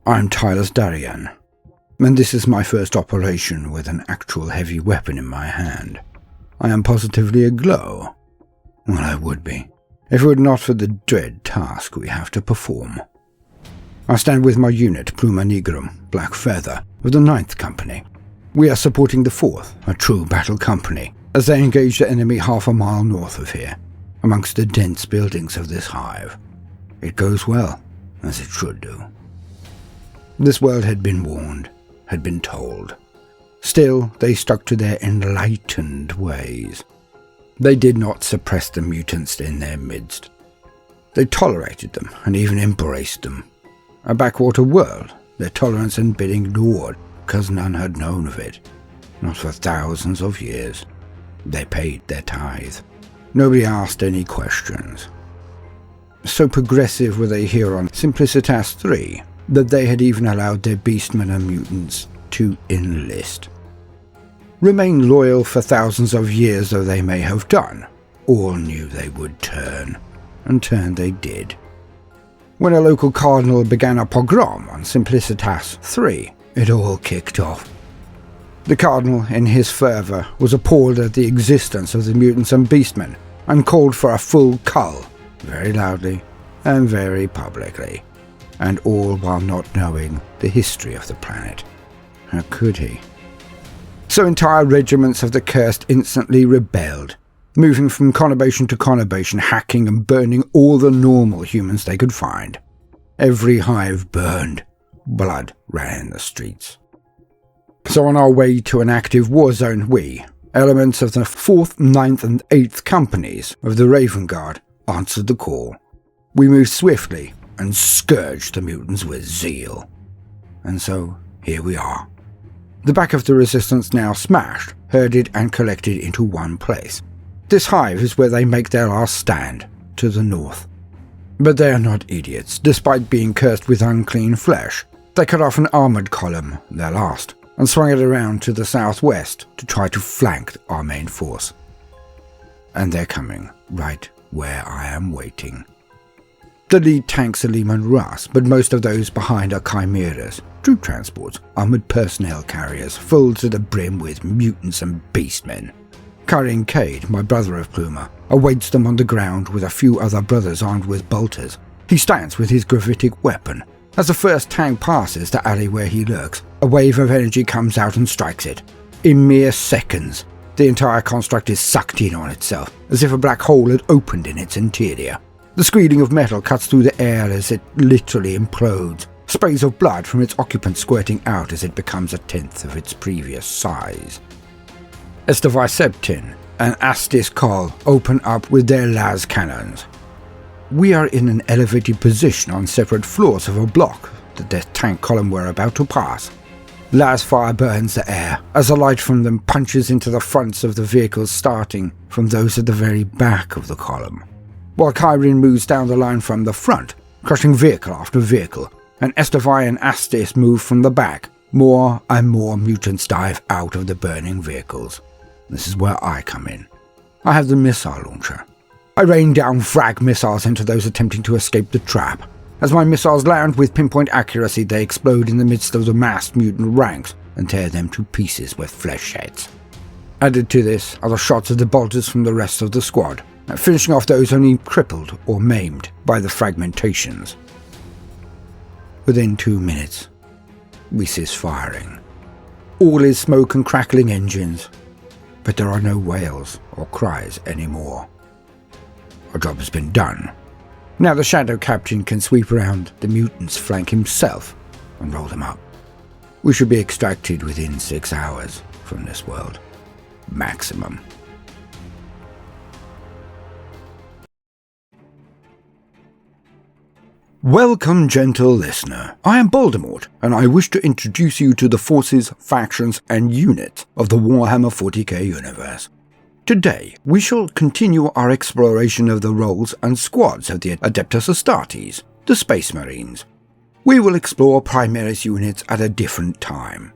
I'm Tyler's Darien, and this is my first operation with an actual heavy weapon in my hand. I am positively aglow. Well, I would be, if it were not for the dread task we have to perform. I stand with my unit, Pluma Nigrum, Black Feather, of the 9th Company. We are supporting the 4th, a true battle company, as they engage the enemy half a mile north of here, amongst the dense buildings of this hive. It goes well, as it should do. This world had been warned, had been told. Still, they stuck to their enlightened ways. They did not suppress the mutants in their midst. They tolerated them and even embraced them. A backwater world, their tolerance had been ignored because none had known of it. Not for thousands of years. They paid their tithe. Nobody asked any questions. So progressive were they here on Simplicitas 3 that they had even allowed their beastmen and mutants to enlist. Remain loyal for thousands of years though they may have done, all knew they would turn, and turn they did. When a local cardinal began a pogrom on Simplicitas 3, it all kicked off. The cardinal, in his fervour, was appalled at the existence of the mutants and beastmen, and called for a full cull, very loudly and very publicly, and all while not knowing the history of the planet. How could he? So entire regiments of the cursed instantly rebelled, moving from conurbation to conurbation, hacking and burning all the normal humans they could find. Every hive burned. Blood ran in the streets. So on our way to an active war zone, we, elements of the 4th, 9th and 8th Companies of the Raven Guard, answered the call. We moved swiftly and scourged the mutants with zeal. And so, here we are. The back of the resistance now smashed, herded and collected into one place. This hive is where they make their last stand, to the north. But they are not idiots. Despite being cursed with unclean flesh, they cut off an armoured column, their last, and swung it around to the southwest to try to flank our main force. And they're coming, right where I am waiting. The lead tanks are Lehman Russ, but most of those behind are chimeras, troop transports, armoured personnel carriers, full to the brim with mutants and beastmen. Carrying Cade, my brother of Pluma, awaits them on the ground with a few other brothers armed with bolters. He stands with his gravitic weapon. As the first tank passes the alley where he lurks, a wave of energy comes out and strikes it. In mere seconds, the entire construct is sucked in on itself, as if a black hole had opened in its interior. The squealing of metal cuts through the air as it literally implodes, sprays of blood from its occupants squirting out as it becomes a tenth of its previous size. Esteviseptin and Astis Col open up with their las cannons. We are in an elevated position on separate floors of a block that their tank column were about to pass. Las fire burns the air as the light from them punches into the fronts of the vehicles, starting from those at the very back of the column, while Kyrene moves down the line from the front, crushing vehicle after vehicle, and Estevi and Astis move from the back. More and more mutants dive out of the burning vehicles. This is where I come in. I have the missile launcher. I rain down frag missiles into those attempting to escape the trap. As my missiles land with pinpoint accuracy, they explode in the midst of the massed mutant ranks and tear them to pieces with flesh heads. Added to this are the shots of the bolters from the rest of the squad, finishing off those only crippled or maimed by the fragmentations. Within 2 minutes, we cease firing. All is smoke and crackling engines, but there are no wails or cries anymore. Our job has been done. Now the Shadow Captain can sweep around the mutants' flank himself and roll them up. We should be extracted within 6 hours from this world. Maximum. Welcome, gentle listener. I am Baldermort, and I wish to introduce you to the forces, factions, and units of the Warhammer 40k universe. Today, we shall continue our exploration of the roles and squads of the Adeptus Astartes, the Space Marines. We will explore Primaris units at a different time.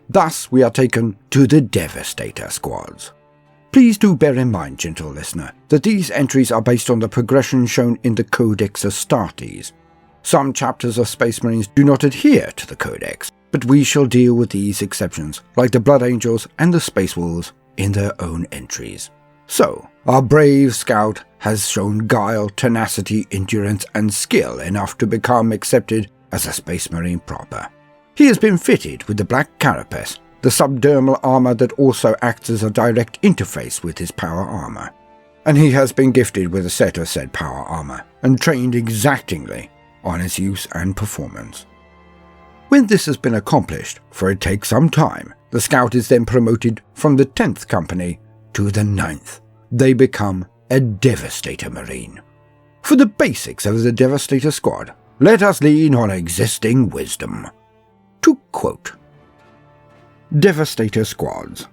Thus, we are taken to the Devastator squads. Please do bear in mind, gentle listener, that these entries are based on the progression shown in the Codex Astartes. Some chapters of Space Marines do not adhere to the Codex, but we shall deal with these exceptions, like the Blood Angels and the Space Wolves, in their own entries. So, our brave scout has shown guile, tenacity, endurance, and skill enough to become accepted as a Space Marine proper. He has been fitted with the Black Carapace, the subdermal armor that also acts as a direct interface with his power armor. And he has been gifted with a set of said power armor, and trained exactingly on its use and performance. When this has been accomplished, for it takes some time, the scout is then promoted from the 10th company to the 9th. They become a Devastator Marine. For the basics of the Devastator squad, let us lean on existing wisdom. To quote, Devastator squads.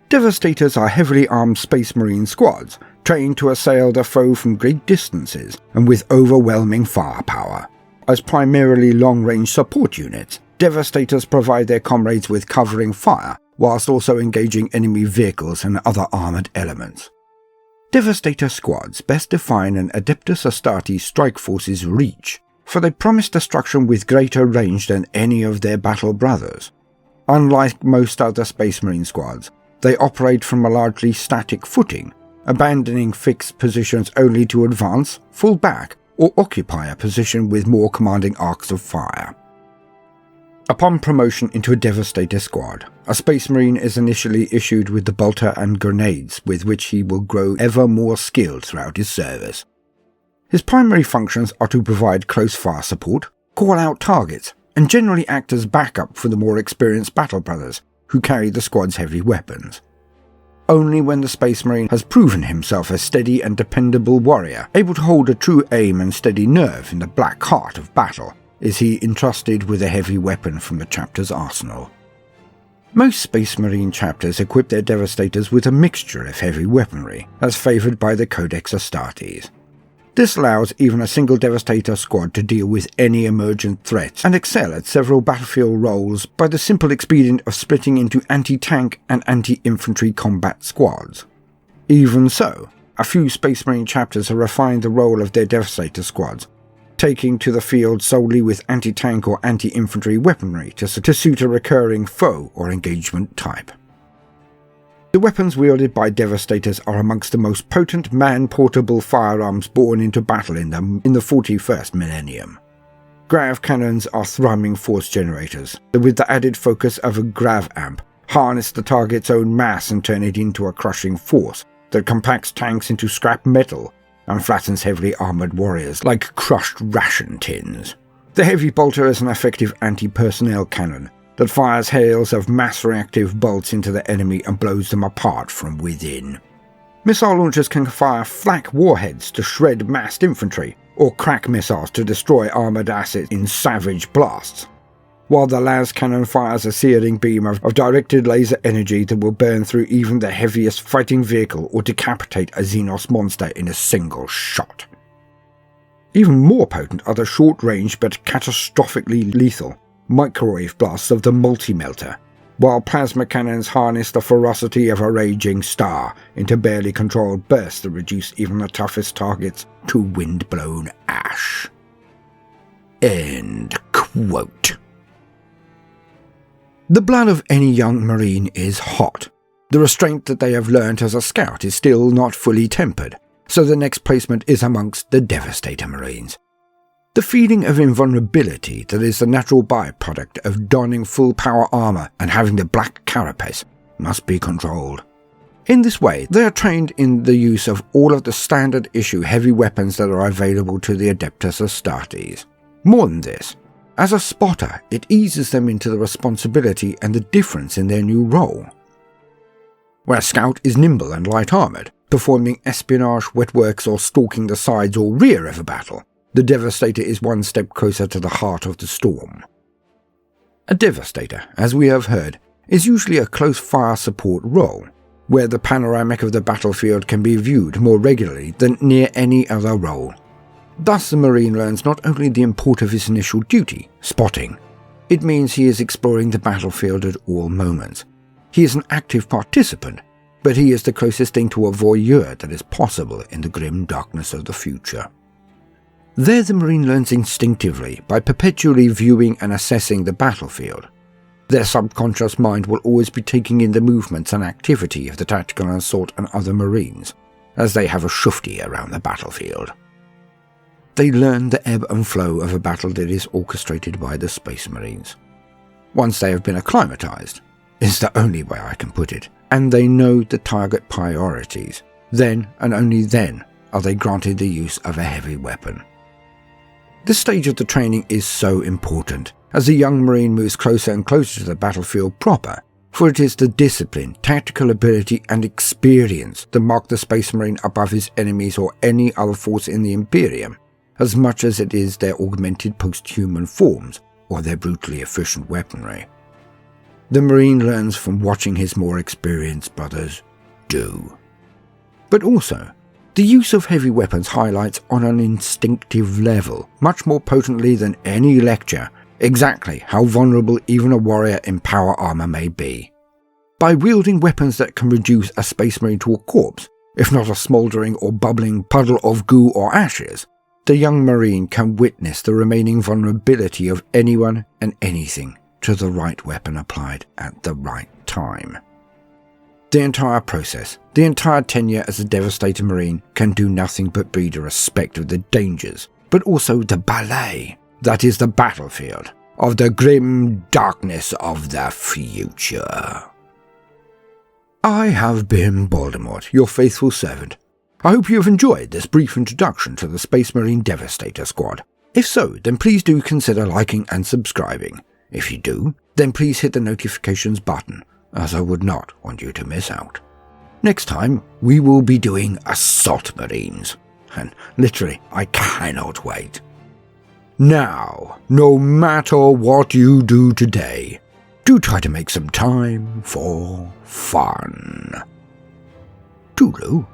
Devastators are heavily armed Space Marine squads, trained to assail the foe from great distances and with overwhelming firepower. As primarily long-range support units, Devastators provide their comrades with covering fire, whilst also engaging enemy vehicles and other armoured elements. Devastator squads best define an Adeptus Astartes strike force's reach, for they promise destruction with greater range than any of their battle brothers. Unlike most other Space Marine squads, they operate from a largely static footing, abandoning fixed positions only to advance, fall back, or occupy a position with more commanding arcs of fire. Upon promotion into a Devastator squad, a Space Marine is initially issued with the bolter and grenades with which he will grow ever more skilled throughout his service. His primary functions are to provide close fire support, call out targets, and generally act as backup for the more experienced battle brothers who carry the squad's heavy weapons. Only when the Space Marine has proven himself a steady and dependable warrior, able to hold a true aim and steady nerve in the black heart of battle, is he entrusted with a heavy weapon from the chapter's arsenal. Most Space Marine chapters equip their Devastators with a mixture of heavy weaponry, as favoured by the Codex Astartes. This allows even a single Devastator squad to deal with any emergent threats and excel at several battlefield roles by the simple expedient of splitting into anti-tank and anti-infantry combat squads. Even so, a few Space Marine chapters have refined the role of their Devastator squads, taking to the field solely with anti-tank or anti-infantry weaponry to suit a recurring foe or engagement type. The weapons wielded by Devastators are amongst the most potent man-portable firearms born into battle in the 41st millennium. Grav cannons are thrumming force generators, that with the added focus of a grav amp, harness the target's own mass and turn it into a crushing force that compacts tanks into scrap metal and flattens heavily armoured warriors like crushed ration tins. The heavy bolter is an effective anti-personnel cannon that fires hails of mass-reactive bolts into the enemy and blows them apart from within. Missile launchers can fire flak warheads to shred massed infantry, or crack missiles to destroy armoured assets in savage blasts, while the las cannon fires a searing beam of directed laser energy that will burn through even the heaviest fighting vehicle or decapitate a Xenos monster in a single shot. Even more potent are the short-range but catastrophically lethal microwave blasts of the multi-melter, while plasma cannons harness the ferocity of a raging star into barely controlled bursts that reduce even the toughest targets to wind-blown ash. End quote. The blood of any young Marine is hot. The restraint that they have learnt as a scout is still not fully tempered, so the next placement is amongst the Devastator Marines. The feeling of invulnerability that is the natural byproduct of donning full power armour and having the black carapace must be controlled. In this way, they are trained in the use of all of the standard issue heavy weapons that are available to the Adeptus Astartes. More than this, as a spotter, it eases them into the responsibility and the difference in their new role. Where a scout is nimble and light-armoured, performing espionage, wet works, or stalking the sides or rear of a battle, the Devastator is one step closer to the heart of the storm. A Devastator, as we have heard, is usually a close fire support role, where the panoramic of the battlefield can be viewed more regularly than near any other role. Thus the Marine learns not only the import of his initial duty, spotting. It means he is exploring the battlefield at all moments. He is an active participant, but he is the closest thing to a voyeur that is possible in the grim darkness of the future. There the Marine learns instinctively by perpetually viewing and assessing the battlefield. Their subconscious mind will always be taking in the movements and activity of the tactical assault and other Marines, as they have a shufti around the battlefield. They learn the ebb and flow of a battle that is orchestrated by the Space Marines. Once they have been acclimatized, is the only way I can put it, and they know the target priorities, then and only then are they granted the use of a heavy weapon. This stage of the training is so important, as the young Marine moves closer and closer to the battlefield proper, for it is the discipline, tactical ability and experience that mark the Space Marine above his enemies or any other force in the Imperium, as much as it is their augmented post-human forms or their brutally efficient weaponry. The Marine learns from watching his more experienced brothers do. But also, the use of heavy weapons highlights on an instinctive level, much more potently than any lecture, exactly how vulnerable even a warrior in power armor may be. By wielding weapons that can reduce a Space Marine to a corpse, if not a smouldering or bubbling puddle of goo or ashes, the young Marine can witness the remaining vulnerability of anyone and anything to the right weapon applied at the right time. The entire process, the entire tenure as a Devastator Marine can do nothing but breed a respect of the dangers, but also the ballet, that is the battlefield, of the grim darkness of the future. I have been Baldermort, your faithful servant. I hope you have enjoyed this brief introduction to the Space Marine Devastator Squad. If so, then please do consider liking and subscribing. If you do, then please hit the notifications button, as I would not want you to miss out. Next time, we will be doing Assault Marines, and literally, I cannot wait. Now, no matter what you do today, do try to make some time for fun. Toodaloo.